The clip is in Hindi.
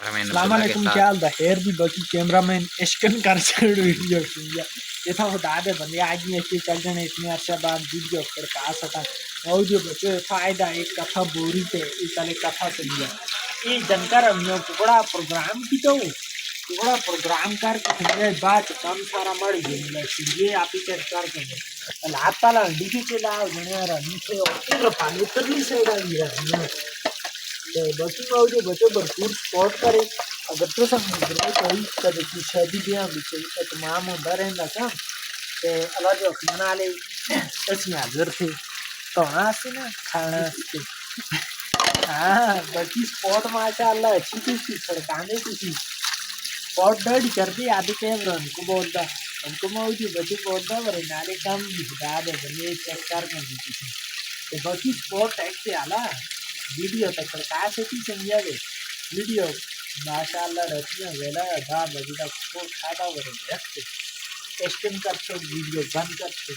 सलामकुम क्या हाल था हेर भी बाकी कैमरामैन एशकन कर छड़ वीडियो किया ये था वो दादे बंदे आज में ऐसे चल जाने इतने अरसा बाद वीडियो पर का सका ऑडियो बच्चे फायदा एक कथा बोरी थे इतने कथा सुनिया ये जनकर हमने टुकड़ा प्रोग्राम की तो टुकड़ा प्रोग्राम करके हमने बात कम सारा मर गया ये आप ही चेक कर के लात पाला डीपी के लाओ जने नीचे और पानी उतरली साइड आ गया बाकी ऑडियो बच्चों भरपूर सपोर्ट करे अगर तो समुद्र में कोई कभी की शादी ब्याह भी चाहिए तमाम होता रहता था ते अल्लाह जो खाना ले इसमें हाजिर थे तो हाँ से ना खाना से हाँ बाकी स्पॉट माशाल्लाह अच्छी थी सरकाने की स्पॉट डर्ट कर दी आधे कैमरा उनको बोलता उनको मौजूद बच्चे बोलता पर नाले कम भी बता दे बने चेक कर दी थी तो बाकी स्पॉट टैग से आला वीडियो तक प्रकाश होती समझा गए वीडियो माशाल्लाह रचना वेला आधा बजे तक को खादा वर रखते टेस्टिंग करते वीडियो बंद करते